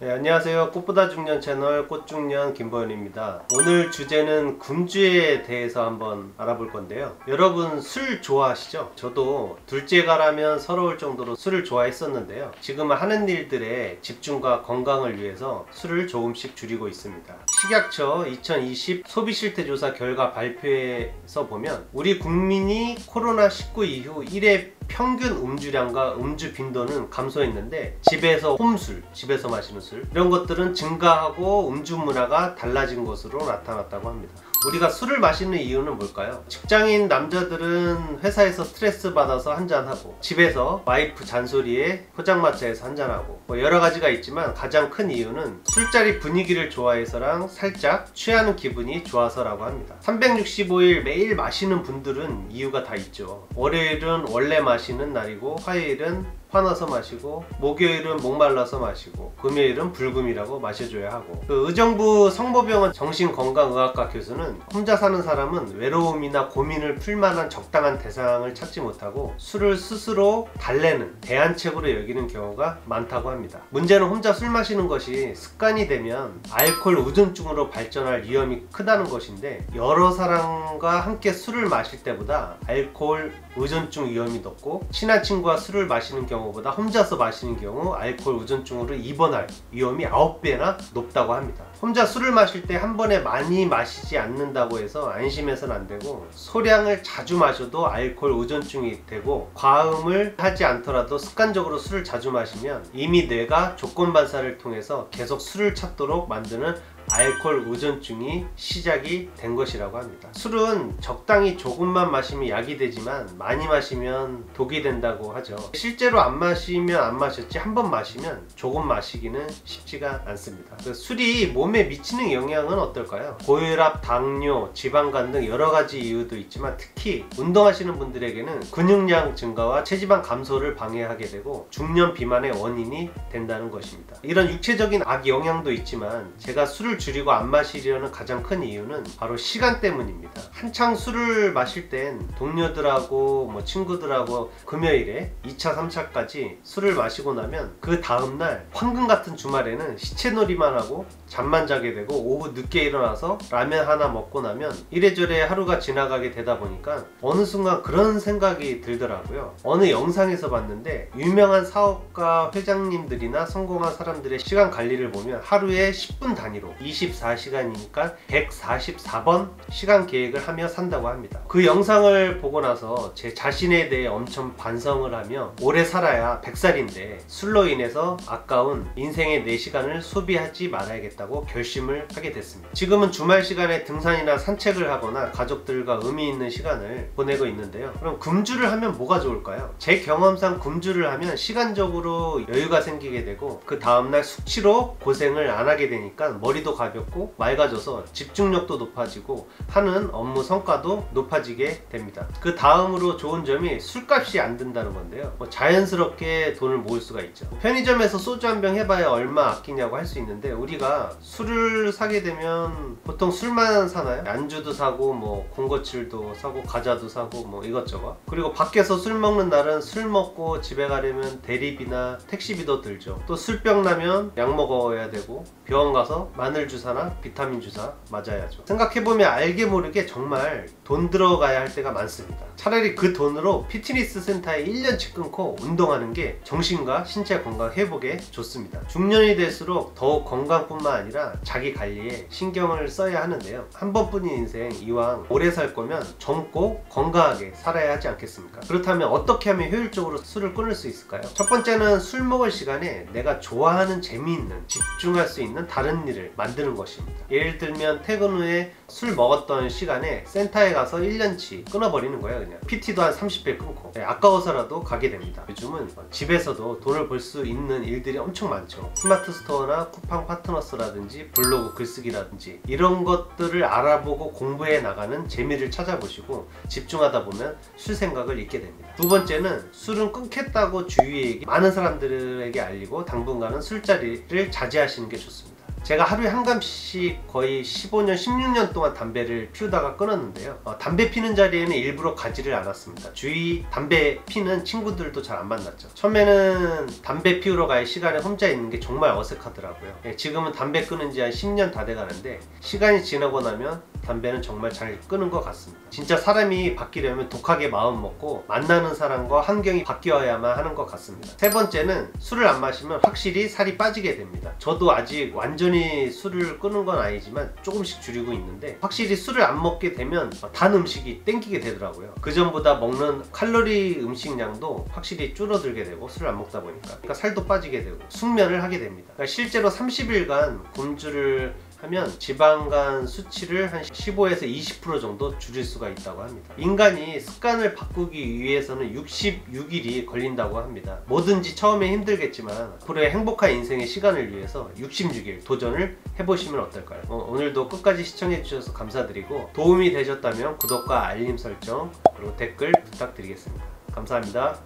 네, 안녕하세요. 꽃보다 중년 채널 꽃중년 김보현입니다. 오늘 주제는 금주에 대해서 한번 알아볼 건데요. 여러분 술 좋아하시죠? 저도 둘째가라면 서러울 정도로 술을 좋아했었는데요. 지금은 하는 일들에 집중과 건강을 위해서 술을 조금씩 줄이고 있습니다. 식약처 2020 소비실태조사 결과 발표에서 보면 우리 국민이 코로나19 이후 1회 평균 음주량과 음주 빈도는 감소했는데 집에서 홈술, 집에서 마시는 술 이런 것들은 증가하고 음주 문화가 달라진 것으로 나타났다고 합니다. 우리가 술을 마시는 이유는 뭘까요? 직장인 남자들은 회사에서 스트레스 받아서 한잔하고 집에서 와이프 잔소리에 포장마차에서 한잔하고 여러 가지가 있지만 가장 큰 이유는 술자리 분위기를 좋아해서랑 살짝 취하는 기분이 좋아서라고 합니다. 365일 매일 마시는 분들은 이유가 다 있죠. 월요일은 원래 마시는 날이고 화요일은 화나서 마시고 목요일은 목말라서 마시고 금요일은 불금이라고 마셔줘야 하고 의정부 성모병원 정신건강의학과 교수는 혼자 사는 사람은 외로움이나 고민을 풀만한 적당한 대상을 찾지 못하고 술을 스스로 달래는 대안책으로 여기는 경우가 많다고 합니다. 문제는 혼자 술 마시는 것이 습관이 되면 알코올 의존증으로 발전할 위험이 크다는 것인데 여러 사람과 함께 술을 마실 때보다 알코올 의존증 위험이 높고 친한 친구와 술을 마시는 경우보다 혼자서 마시는 경우 알코올 의존증으로 입원할 위험이 9배나 높다고 합니다. 혼자 술을 마실 때 한 번에 많이 마시지 않는다고 해서 안심해서는 안 되고 소량을 자주 마셔도 알코올 의존증이 되고 과음을 하지 않더라도 습관적으로 술을 자주 마시면 이미 뇌가 조건 반사를 통해서 계속 술을 찾도록 만드는 알코올 의존증이 시작이 된 것이라고 합니다. 술은 적당히 조금만 마시면 약이 되지만 많이 마시면 독이 된다고 하죠. 실제로 안 마시면 안 마셨지 한 번 마시면 조금 마시기는 쉽지가 않습니다. 술이 몸에 미치는 영향은 어떨까요? 고혈압, 당뇨, 지방간 등 여러 가지 이유도 있지만 특히 운동하시는 분들에게는 근육량 증가와 체지방 감소를 방해하게 되고 중년 비만의 원인이 된다는 것입니다. 이런 육체적인 악영향도 있지만 제가 술을 줄이고 안 마시려는 가장 큰 이유는 바로 시간 때문입니다. 한창 술을 마실 땐 동료들하고 친구들하고 금요일에 2차 3차까지 술을 마시고 나면 그 다음날 황금 같은 주말에는 시체놀이만 하고 잠만 자게 되고 오후 늦게 일어나서 라면 하나 먹고 나면 이래저래 하루가 지나가게 되다 보니까 어느 순간 그런 생각이 들더라고요. 어느 영상에서 봤는데 유명한 사업가 회장님들이나 성공한 사람들의 시간 관리를 보면 하루에 10분 단위로 24시간이니까 144번 시간 계획을 하며 산다고 합니다. 그 영상을 보고 나서 제 자신에 대해 엄청 반성을 하며 오래 살아야 100살인데 술로 인해서 아까운 인생의 4시간을 소비하지 말아야겠다고 결심을 하게 됐습니다. 지금은 주말 시간에 등산이나 산책을 하거나 가족들과 의미 있는 시간을 보내고 있는데요. 그럼 금주를 하면 뭐가 좋을까요? 제 경험상 금주를 하면 시간적으로 여유가 생기게 되고 그 다음날 숙취로 고생을 안 하게 되니까 머리도 가볍고 맑아져서 집중력도 높아지고 하는 업무 성과도 높아지게 됩니다. 그 다음으로 좋은 점이 술값이 안 든다는 건데요. 자연스럽게 돈을 모을 수가 있죠. 편의점에서 소주 한 병 해봐야 얼마 아끼냐고 할 수 있는데 우리가 술을 사게 되면 보통 술만 사나요? 안주도 사고 군것질도 사고 과자도 사고 이것저것. 그리고 밖에서 술 먹는 날은 술 먹고 집에 가려면 대리비나 택시비도 들죠. 또 술병 나면 약 먹어야 되고 병원 가서 마늘 주사나 비타민 주사 맞아야죠. 생각해보면 알게 모르게 정말 돈 들어가야 할 때가 많습니다. 차라리 그 돈으로 피트니스 센터에 1년치 끊고 운동하는 게 정신과 신체 건강 회복에 좋습니다. 중년이 될수록 더욱 건강뿐만 아니라 자기 관리에 신경을 써야 하는데요. 한 번뿐인 인생 이왕 오래 살 거면 젊고 건강하게 살아야 하지 않겠습니까? 그렇다면 어떻게 하면 효율적으로 술을 끊을 수 있을까요? 첫 번째는 술 먹을 시간에 내가 좋아하는 재미있는 집중할 수 있는 다른 일을 만드는 것입니다. 예를 들면 퇴근 후에 술 먹었던 시간에 센터에 가서 1년치 끊어버리는 거예요. 그냥 PT도 한 30배 끊고 아까워서라도 가게 됩니다. 요즘은 집에서도 돈을 벌 수 있는 일들이 엄청 많죠. 스마트 스토어나 쿠팡 파트너스라든지 블로그 글쓰기라든지 이런 것들을 알아보고 공부해 나가는 재미를 찾아보시고 집중하다 보면 술 생각을 잊게 됩니다. 두 번째는 술은 끊겠다고 주위에 많은 사람들에게 알리고 당분간은 술자리를 자제하시는 게 좋습니다. 제가 하루에 한 감씩 거의 15년, 16년 동안 담배를 피우다가 끊었는데요. 담배 피는 자리에는 일부러 가지를 않았습니다. 주위 담배 피는 친구들도 잘 안 만났죠. 처음에는 담배 피우러 갈 시간에 혼자 있는 게 정말 어색하더라고요. 지금은 담배 끊은 지 한 10년 다 돼가는데 시간이 지나고 나면 담배는 정말 잘 끄는 것 같습니다. 진짜 사람이 바뀌려면 독하게 마음 먹고 만나는 사람과 환경이 바뀌어야만 하는 것 같습니다. 세 번째는 술을 안 마시면 확실히 살이 빠지게 됩니다. 저도 아직 완전히 술을 끊은 건 아니지만 조금씩 줄이고 있는데 확실히 술을 안 먹게 되면 단 음식이 땡기게 되더라고요. 그전보다 먹는 칼로리 음식량도 확실히 줄어들게 되고 술을 안 먹다 보니까 그러니까 살도 빠지게 되고 숙면을 하게 됩니다. 그러니까 실제로 30일간 굶주를 하면 지방간 수치를 한 15에서 20% 정도 줄일 수가 있다고 합니다. 인간이 습관을 바꾸기 위해서는 66일이 걸린다고 합니다. 뭐든지 처음에 힘들겠지만 앞으로의 행복한 인생의 시간을 위해서 66일 도전을 해보시면 어떨까요? 오늘도 끝까지 시청해 주셔서 감사드리고 도움이 되셨다면 구독과 알림 설정 그리고 댓글 부탁드리겠습니다. 감사합니다.